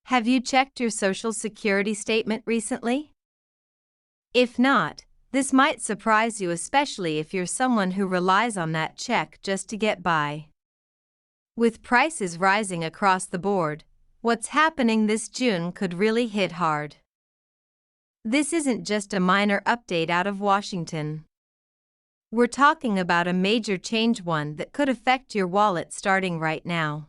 Have you checked your Social Security statement recently? If not, this might surprise you, especially if you're someone who relies on that check just to get by. With prices rising across the board, what's happening this June could really hit hard. This isn't just a minor update out of Washington. We're talking about a major change, one that could affect your wallet starting right now.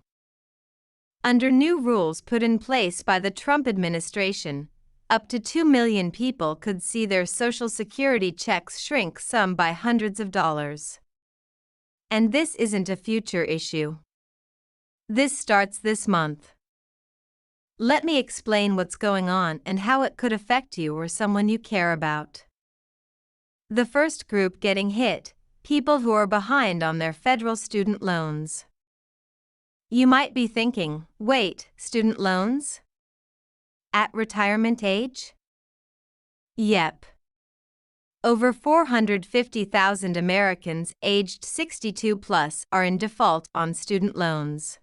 Under new rules put in place by the Trump administration, up to 2 million people could see their Social Security checks shrink, some by hundreds of dollars. And this isn't a future issue. This starts this month. Let me explain what's going on and how it could affect you or someone you care about. The first group getting hit: people who are behind on their federal student loans. You might be thinking, wait, student loans? At retirement age? Yep. Over 450,000 Americans aged 62 plus are in default on student loans.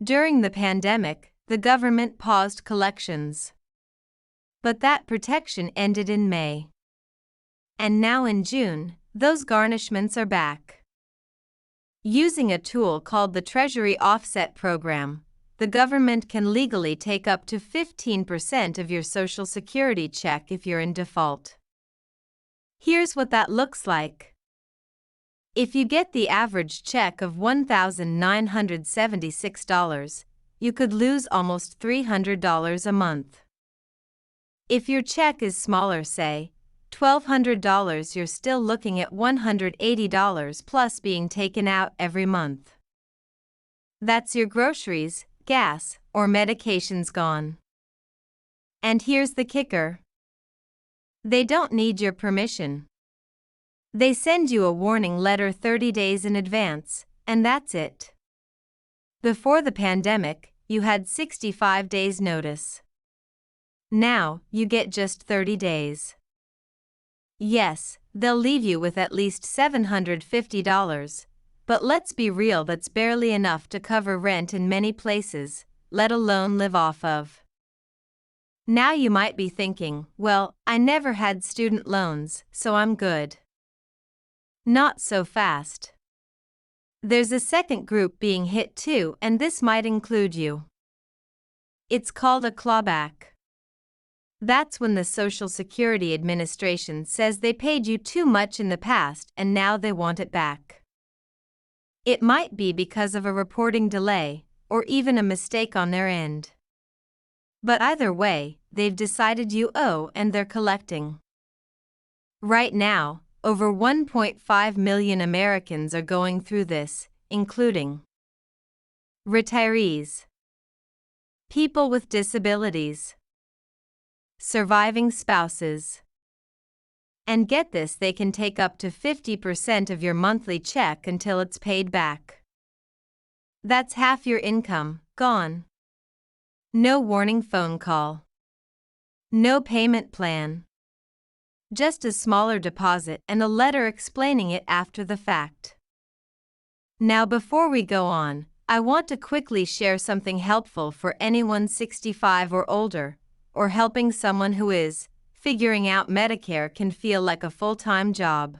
During the pandemic, the government paused collections. But that protection ended in May. And now in June, those garnishments are back. Using a tool called the Treasury Offset Program, the government can legally take up to 15% of your Social Security check if you're in default. Here's what that looks like. If you get the average check of $1,976, you could lose almost $300 a month. If your check is smaller, say $1,200, you're still looking at $180 plus being taken out every month. That's your groceries, gas, or medications gone. And here's the kicker. They don't need your permission. They send you a warning letter 30 days in advance, and that's it. Before the pandemic, you had 65 days notice. Now, you get just 30 days. Yes, they'll leave you with at least $750, but let's be real, that's barely enough to cover rent in many places, let alone live off of. Now you might be thinking, well, I never had student loans, so I'm good. Not so fast. There's a second group being hit too, and this might include you. It's called a clawback. That's when the Social Security Administration says they paid you too much in the past and now they want it back. It might be because of a reporting delay, or even a mistake on their end. But either way, they've decided you owe and they're collecting. Right now, over 1.5 million Americans are going through this, including retirees, people with disabilities, surviving spouses. And get this, they can take up to 50% of your monthly check until it's paid back. That's half your income, gone. No warning phone call. No payment plan. Just a smaller deposit and a letter explaining it after the fact. Now, before we go on, I want to quickly share something helpful for anyone 65 or older, or helping someone who is. Figuring out Medicare can feel like a full-time job.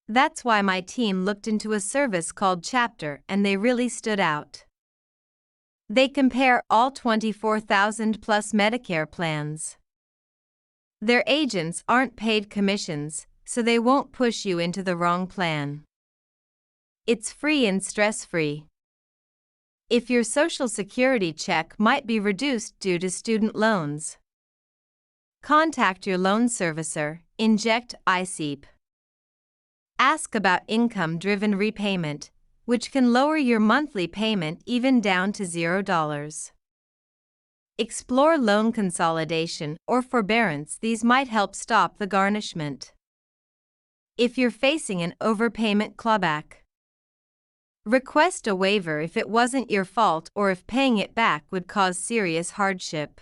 That's why my team looked into a service called Chapter, and they really stood out. They compare all 24,000 plus Medicare plans. Their agents aren't paid commissions, so they won't push you into the wrong plan. It's free and stress-free. If your Social Security check might be reduced due to student loans, contact your loan servicer, inject ICEP. Ask about income-driven repayment, which can lower your monthly payment even down to $0. Explore loan consolidation or forbearance, these might help stop the garnishment. If you're facing an overpayment clawback, request a waiver if it wasn't your fault or if paying it back would cause serious hardship.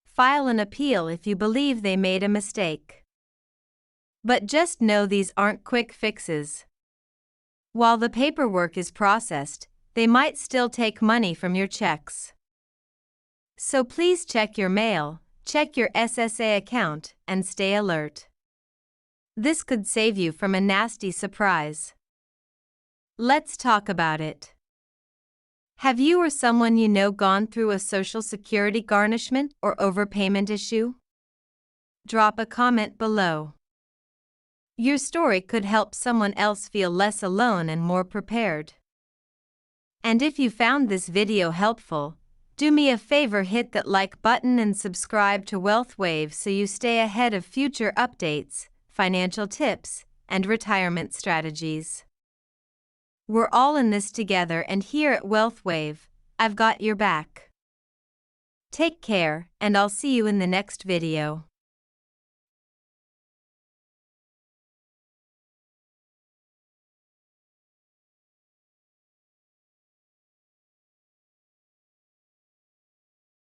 File an appeal if you believe they made a mistake. But just know these aren't quick fixes. While the paperwork is processed, they might still take money from your checks. So please check your mail, check your SSA account, and stay alert. This could save you from a nasty surprise. Let's talk about it. Have you or someone you know gone through a Social Security garnishment or overpayment issue? Drop a comment below. Your story could help someone else feel less alone and more prepared. And if you found this video helpful, do me a favor, hit that like button and subscribe to Wealth Wave so you stay ahead of future updates, financial tips, and retirement strategies. We're all in this together, and here at Wealth Wave, I've got your back. Take care, and I'll see you in the next video.